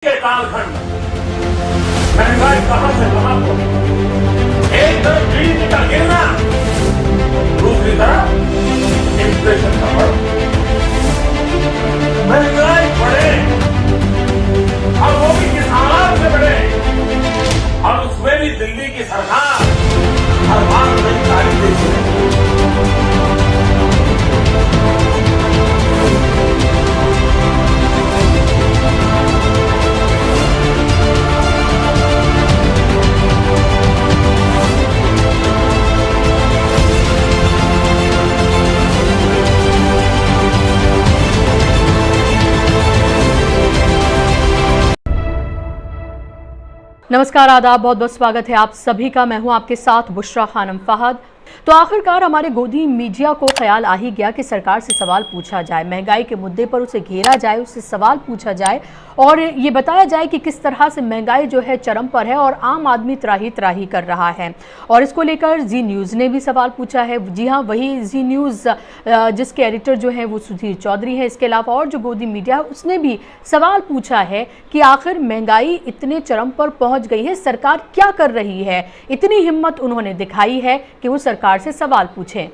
के कालखंड महंगाई कहां से कहां पहुंची। एक तरफ जीडीपी का गिरना, दूसरी तरफ इन्फ्लेशन का बढ़ना। महंगाई बढ़े और वो भी किस हालात से बढ़े, और उसमें भी दिल्ली की सरकार हर बार नई तारीख देती है। नमस्कार, आदाब, बहुत बहुत स्वागत है आप सभी का। मैं हूं आपके साथ बुशरा खानम फहद। तो आखिरकार हमारे गोदी मीडिया को ख्याल आ ही गया कि सरकार से सवाल पूछा जाए, महंगाई के मुद्दे पर उसे घेरा जाए, उससे सवाल पूछा जाए और ये बताया जाए कि किस तरह से महंगाई जो है चरम पर है और आम आदमी त्राही त्राही कर रहा है। और इसको लेकर जी न्यूज़ ने भी सवाल पूछा है। जी हाँ, वही जी न्यूज़ जिसके एडिटर जो है वो सुधीर चौधरी है। इसके अलावा और जो गोदी मीडिया है उसने भी सवाल पूछा है कि आखिर महंगाई इतने चरम पर पहुंच गई है, सरकार क्या कर रही है। इतनी हिम्मत उन्होंने दिखाई है कि वो सरकार से सवाल पूछें।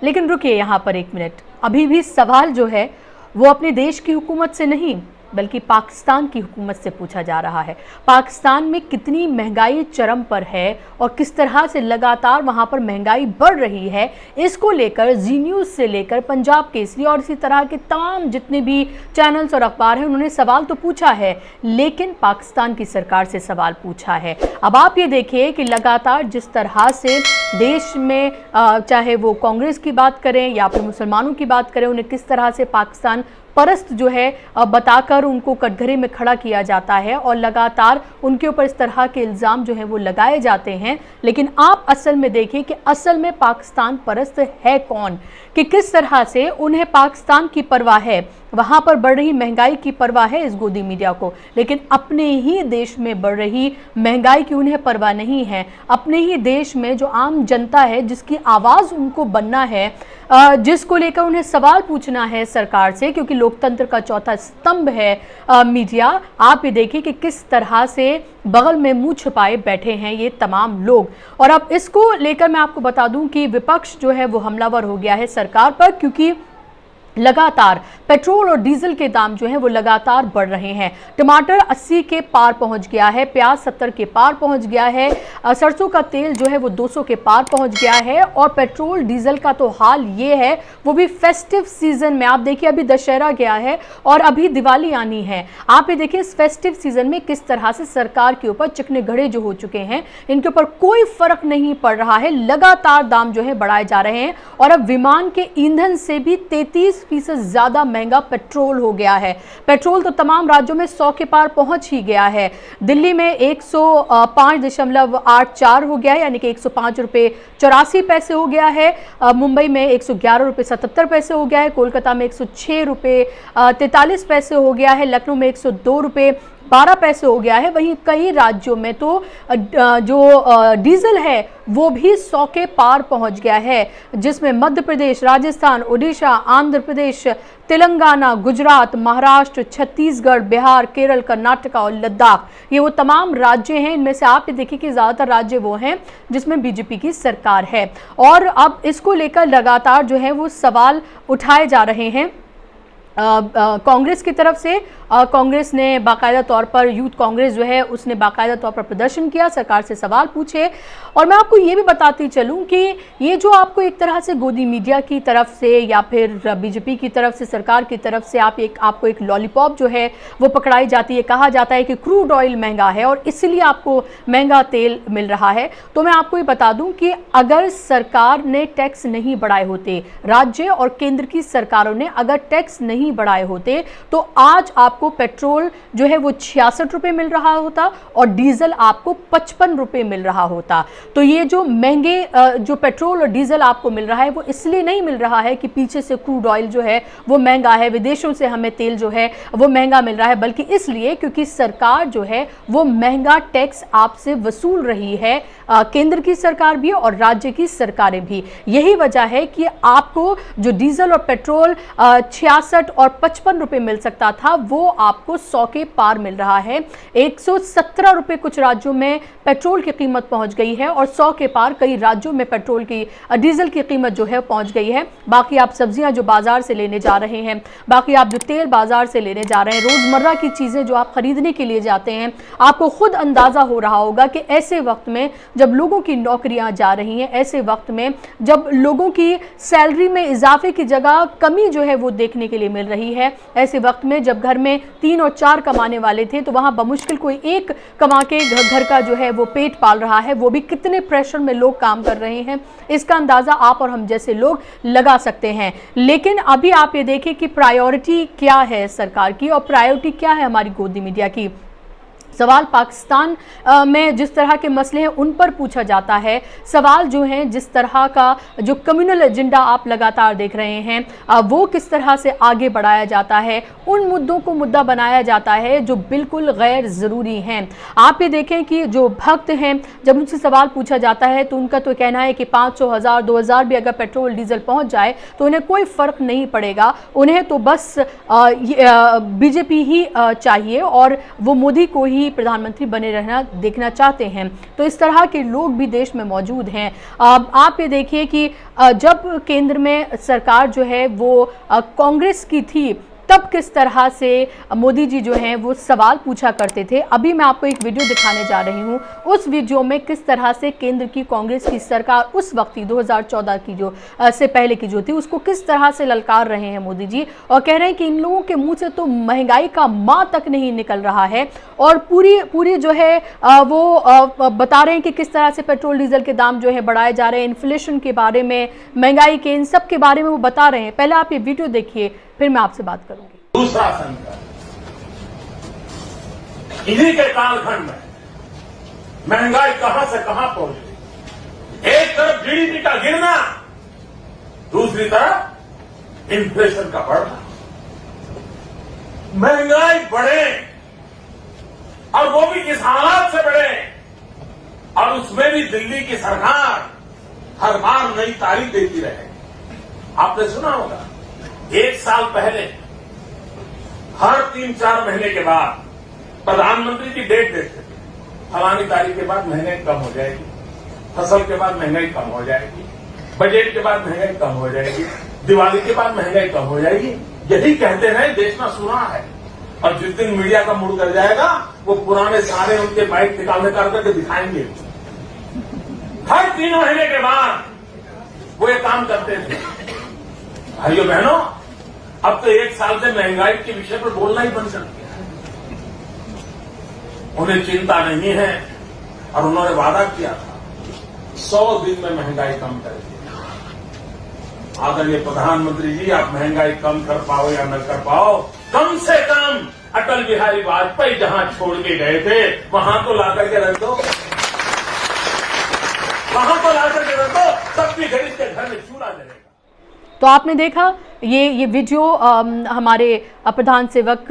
लेकिन रुकिए यहाँ पर एक मिनट, अभी भी सवाल जो है वो अपने देश की हुकूमत से नहीं बल्कि पाकिस्तान की हुकूमत से पूछा जा रहा है। पाकिस्तान में कितनी महंगाई चरम पर है और किस तरह से लगातार वहाँ पर महंगाई बढ़ रही है, इसको लेकर जी न्यूज़ से लेकर पंजाब केसरी और इसी तरह के तमाम जितने भी चैनल्स और अखबार हैं उन्होंने सवाल तो पूछा है, लेकिन पाकिस्तान की सरकार से सवाल पूछा है। अब आप ये देखिए कि लगातार जिस तरह से देश में चाहे वो कांग्रेस की बात करें या फिर मुसलमानों की बात करें, उन्हें किस तरह से पाकिस्तान परस्त जो है बताकर उनको कटघरे में खड़ा किया जाता है और लगातार उनके ऊपर इस तरह के इल्ज़ाम जो है वो लगाए जाते हैं। लेकिन आप असल में देखिए कि असल में पाकिस्तान परस्त है कौन, कि किस तरह से उन्हें पाकिस्तान की परवाह है, वहाँ पर बढ़ रही महंगाई की परवाह है इस गोदी मीडिया को, लेकिन अपने ही देश में बढ़ रही महंगाई की उन्हें परवाह नहीं है। अपने ही देश में जो आम जनता है, जिसकी आवाज़ उनको बनना है, जिसको लेकर उन्हें सवाल पूछना है सरकार से, क्योंकि लोकतंत्र का चौथा स्तंभ है मीडिया। आप ये देखिए कि किस तरह से बगल में मुंह छुपाए बैठे हैं ये तमाम लोग। और अब इसको लेकर मैं आपको बता दूं कि विपक्ष जो है वो हमलावर हो गया है सरकार पर, क्योंकि लगातार पेट्रोल और डीजल के दाम जो हैं वो लगातार बढ़ रहे हैं। टमाटर 80 के पार पहुंच गया है, प्याज 70 के पार पहुंच गया है, सरसों का तेल जो है वो 200 के पार पहुंच गया है। और पेट्रोल डीजल का तो हाल ये है, वो भी फेस्टिव सीजन में। आप देखिए अभी दशहरा गया है और अभी दिवाली आनी है। आप ये देखिए इस फेस्टिव सीजन में किस तरह से सरकार के ऊपर चिकने घड़े जो हो चुके हैं, इनके ऊपर कोई फर्क नहीं पड़ रहा है। लगातार दाम जो है बढ़ाए जा रहे हैं और अब विमान के ईंधन से भी 33% ज्यादा महंगा पेट्रोल हो गया है। पेट्रोल तो तमाम राज्यों में 100 के पार पहुंच ही गया है। दिल्ली में 105.84 हो गया है, यानी कि 105 रुपये 84 पैसे हो गया है। मुंबई में 111 रुपये 77 पैसे हो गया है। कोलकाता में 106 रुपये 43 पैसे हो गया है। लखनऊ में 102 रुपये 12 पैसे हो गया है। वहीं कई राज्यों में तो जो डीजल है वो भी 100 के पार पहुंच गया है, जिसमें मध्य प्रदेश, राजस्थान, ओडिशा, आंध्र प्रदेश, तेलंगाना, गुजरात, महाराष्ट्र, छत्तीसगढ़, बिहार, केरल, कर्नाटक और लद्दाख, ये वो तमाम राज्य हैं। इनमें से आप ये देखिए कि ज़्यादातर राज्य वो हैं जिसमें बीजेपी की सरकार है। और अब इसको लेकर लगातार जो है वो सवाल उठाए जा रहे हैं कांग्रेस की तरफ से। कांग्रेस ने बाकायदा तौर पर, यूथ कांग्रेस जो है उसने बाकायदा तौर पर प्रदर्शन किया, सरकार से सवाल पूछे। और मैं आपको ये भी बताती चलूं कि ये जो आपको एक तरह से गोदी मीडिया की तरफ से या फिर बीजेपी की तरफ से, सरकार की तरफ से आपको एक लॉलीपॉप जो है वो पकड़ाई जाती है। कहा जाता है कि क्रूड ऑयल महंगा है और इसलिए आपको महंगा तेल मिल रहा है। तो मैं आपको ये बता दूं कि अगर सरकार ने टैक्स नहीं बढ़ाए होते, राज्य और केंद्र की सरकारों ने अगर टैक्स नहीं बढ़ाए होते, तो आज आपको पेट्रोल जो है वो 66 रुपए मिल रहा होता और डीजल आपको 55 रुपए मिल रहा होता। तो ये जो महंगे जो पेट्रोल और डीजल आपको मिल रहा है वो इसलिए नहीं मिल रहा है कि पीछे से क्रूड ऑयल जो है वो महंगा है, विदेशों से हमें तेल जो है वो महंगा मिल रहा है, बल्कि इसलिए क्योंकि सरकार जो है वो महंगा टैक्स आपसे वसूल रही है, केंद्र की सरकार भी और राज्य की सरकारें भी। यही वजह है कि आपको जो डीजल और पेट्रोल 66 और 55 रुपए मिल सकता था वो आपको 100 के पार मिल रहा है। 117 रुपए कुछ राज्यों में पेट्रोल की कीमत पहुंच गई है और 100 के पार कई राज्यों में पेट्रोल की डीजल की कीमत जो है पहुंच गई है। बाकी आप सब्जियां जो बाजार से लेने जा रहे हैं, बाकी आप जो तेल बाजार से लेने जा रहे हैं, रोजमर्रा की चीजें जो आप खरीदने के लिए जाते हैं, आपको खुद अंदाजा हो रहा होगा कि ऐसे वक्त में जब लोगों की नौकरियां जा रही हैं, ऐसे वक्त में जब लोगों की सैलरी में इजाफे की जगह कमी जो है वो देखने के लिए मिल रही है, ऐसे वक्त में जब घर में 3 और 4 कमाने वाले थे तो वहां बमुश्किल कोई एक कमा के घर का जो है वो पेट पाल रहा है, वो भी कितने प्रेशर में लोग काम कर रहे हैं इसका अंदाजा आप और हम जैसे लोग लगा सकते हैं। लेकिन अभी आप ये देखें कि प्रायोरिटी क्या है सरकार की और प्रायोरिटी क्या है हमारी गोदी मीडिया की। सवाल पाकिस्तान में जिस तरह के मसले हैं उन पर पूछा जाता है, सवाल जो हैं जिस तरह का जो कम्युनल एजेंडा आप लगातार देख रहे हैं वो किस तरह से आगे बढ़ाया जाता है, उन मुद्दों को मुद्दा बनाया जाता है जो बिल्कुल गैर ज़रूरी हैं। आप ये देखें कि जो भक्त हैं जब उनसे सवाल पूछा जाता है तो उनका तो कहना है कि 500, 1000, 2000 भी अगर पेट्रोल डीजल पहुंच जाए तो उन्हें कोई फ़र्क नहीं पड़ेगा, उन्हें तो बस बीजेपी ही चाहिए और वो मोदी को ही प्रधानमंत्री बने रहना देखना चाहते हैं। तो इस तरह के लोग भी देश में मौजूद हैं। आप ये देखिए कि जब केंद्र में सरकार जो है वो कांग्रेस की थी तब किस तरह से मोदी जी जो हैं वो सवाल पूछा करते थे। अभी मैं आपको एक वीडियो दिखाने जा रही हूँ, उस वीडियो में किस तरह से केंद्र की कांग्रेस की सरकार उस वक्त 2014 की जो से पहले की जो थी उसको किस तरह से ललकार रहे हैं मोदी जी और कह रहे हैं कि इन लोगों के मुंह से तो महंगाई का माँ तक नहीं निकल रहा है और पूरी जो है वो बता रहे हैं कि किस तरह से पेट्रोल डीजल के दाम जो है बढ़ाए जा रहे हैं, इन्फ्लेशन के बारे में, महंगाई के, इन सब के बारे में वो बता रहे हैं। पहले आप ये वीडियो देखिए फिर मैं आपसे बात करूंगी। दूसरा संकट, इन्हीं के कालखंड में महंगाई कहां से कहां पहुंच गई। एक तरफ जीडीपी का गिरना, दूसरी तरफ इन्फ्लेशन का बढ़ना। महंगाई बढ़े और वो भी किस हालात से बढ़े, और उसमें भी दिल्ली की सरकार हर बार नई तारीख देती रहे। आपने सुना होगा 1 साल पहले हर 3-4 महीने के बाद प्रधानमंत्री की डेट देते थे, फलानी तारीख के बाद महंगाई कम हो जाएगी, फसल के बाद महंगाई कम हो जाएगी, बजट के बाद महंगाई कम हो जाएगी, दिवाली के बाद महंगाई कम हो जाएगी। यही कहते रहे, देश में सुना है। और जिस दिन मीडिया का मूड कर जाएगा वो पुराने सारे उनके बाइक निकालने करके दिखाएंगे। हर 3 महीने के बाद वो ये काम करते थे। भाइयों बहनों, अब तो 1 साल से महंगाई के विषय पर बोलना ही बंद कर दिया है। उन्हें चिंता नहीं है और उन्होंने वादा किया था 100 दिन में महंगाई कम करेंगे। आदरणीय प्रधानमंत्री जी, आप महंगाई कम कर पाओ या न कर पाओ, कम से कम अटल बिहारी वाजपेयी जहां छोड़ के गए थे वहां तो ला करके रख दो, वहां तो ला करके रख दो, तब भी गरीब के घर में चूल्हा जलेगा। तो आपने देखा ये वीडियो हमारे प्रधान सेवक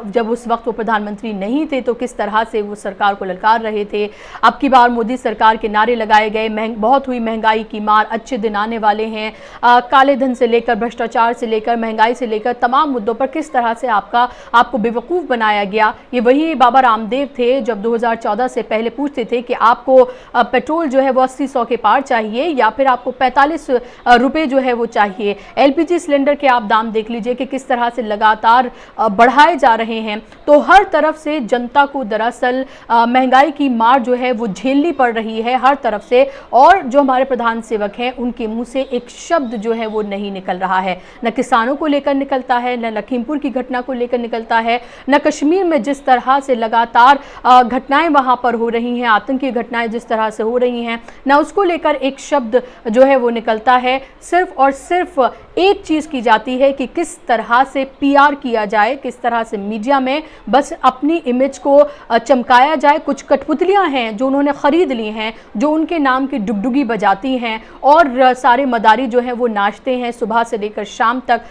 जब उस वक्त वो प्रधानमंत्री नहीं थे तो किस तरह से वो सरकार को ललकार रहे थे। अब की बार मोदी सरकार के नारे लगाए गए, बहुत हुई महंगाई की मार, अच्छे दिन आने वाले हैं, काले धन से लेकर भ्रष्टाचार से लेकर महंगाई से लेकर तमाम मुद्दों पर किस तरह से आपको बेवकूफ़ बनाया गया। ये वही बाबा रामदेव थे जब 2014 से पहले पूछते थे कि आपको पेट्रोल जो है वो 80-100 के पार चाहिए या फिर आपको 45 रुपये जो है वो चाहिए। LPG सिलेंडर के आप दाम देख लीजिए कि किस तरह से लगातार बढ़ाए जा रहे हैं। तो हर तरफ से जनता को दरअसल महंगाई की मार जो है वो झेलनी पड़ रही है हर तरफ से, और जो हमारे प्रधान सेवक हैं उनके मुंह से एक शब्द जो है वो नहीं निकल रहा है। न किसानों को लेकर निकलता है, न लखीमपुर की घटना को लेकर निकलता है, न कश्मीर में जिस तरह से लगातार घटनाएं वहां पर हो रही हैं, आतंकी घटनाएं जिस तरह से हो रही हैं, न उसको लेकर एक शब्द जो है वो निकलता है। सिर्फ और सिर्फ एक चीज़ की जाती है कि किस तरह से PR किया जाए, किस तरह से मीडिया में बस अपनी इमेज को चमकाया जाए। कुछ कठपुतलियां हैं जो उन्होंने ख़रीद ली हैं, जो उनके नाम की डुगडुगी बजाती हैं और सारे मदारी जो हैं वो नाचते हैं सुबह से लेकर शाम तक।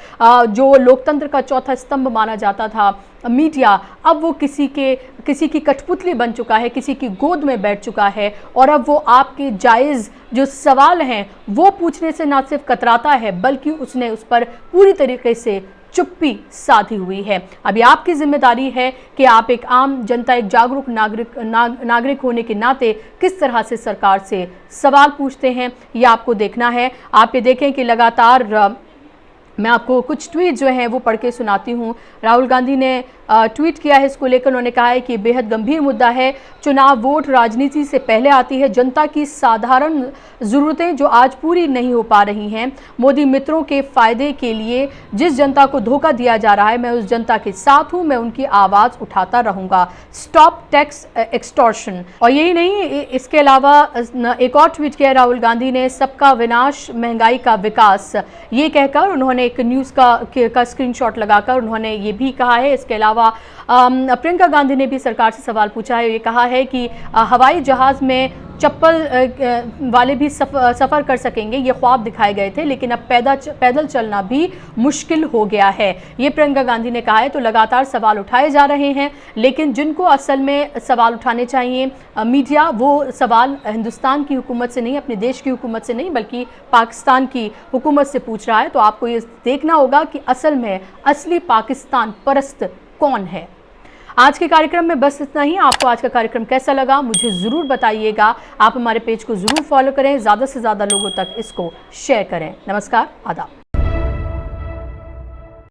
जो लोकतंत्र का चौथा स्तंभ माना जाता था मीडिया, अब वो किसी की कठपुतली बन चुका है, किसी की गोद में बैठ चुका है और अब वो आपके जायज़ जो सवाल हैं वो पूछने से ना सिर्फ कतराता है बल्कि उसने उस पर पूरी तरीके से चुप्पी साधी हुई है। अभी आपकी जिम्मेदारी है कि आप एक आम जनता, एक जागरूक नागरिक होने के नाते किस तरह से सरकार से सवाल पूछते हैं, ये आपको देखना है। आप ये देखें कि लगातार मैं आपको कुछ ट्वीट जो हैं वो पढ़ के सुनाती हूँ। राहुल गांधी ने ट्वीट किया है इसको लेकर। उन्होंने कहा है कि बेहद गंभीर मुद्दा है, चुनाव वोट राजनीति से पहले आती है, जनता की साधारण ज़रूरतें जो आज पूरी नहीं हो पा रही हैं, मोदी मित्रों के फायदे के लिए जिस जनता को धोखा दिया जा रहा है, मैं उस जनता के साथ हूँ, मैं उनकी आवाज़ उठाता रहूँगा। Stop tax extortion. और यही नहीं, इसके अलावा एक और ट्वीट किया राहुल गांधी ने, सबका विनाश महंगाई का विकास, ये कहकर उन्होंने एक न्यूज़ का स्क्रीनशॉट लगाकर उन्होंने ये भी कहा है। इसके अलावा प्रियंका गांधी ने भी सरकार से सवाल पूछा है। ये कहा है कि हवाई जहाज में चप्पल वाले भी सफ़र कर सकेंगे, ये ख्वाब दिखाए गए थे, लेकिन अब पैदल चलना भी मुश्किल हो गया है, ये प्रियंका गांधी ने कहा है। तो लगातार सवाल उठाए जा रहे हैं, लेकिन जिनको असल में सवाल उठाने चाहिए मीडिया, वो सवाल हिंदुस्तान की हुकूमत से नहीं, अपने देश की हुकूमत से नहीं, बल्कि पाकिस्तान की हुकूमत से पूछ रहा है। तो आपको ये देखना होगा कि असल में असली पाकिस्तान परस्त कौन है। आज के कार्यक्रम में बस इतना ही। आपको आज का कार्यक्रम कैसा लगा मुझे ज़रूर बताइएगा। आप हमारे पेज को ज़रूर फॉलो करें, ज़्यादा से ज़्यादा लोगों तक इसको शेयर करें। नमस्कार, आदाब।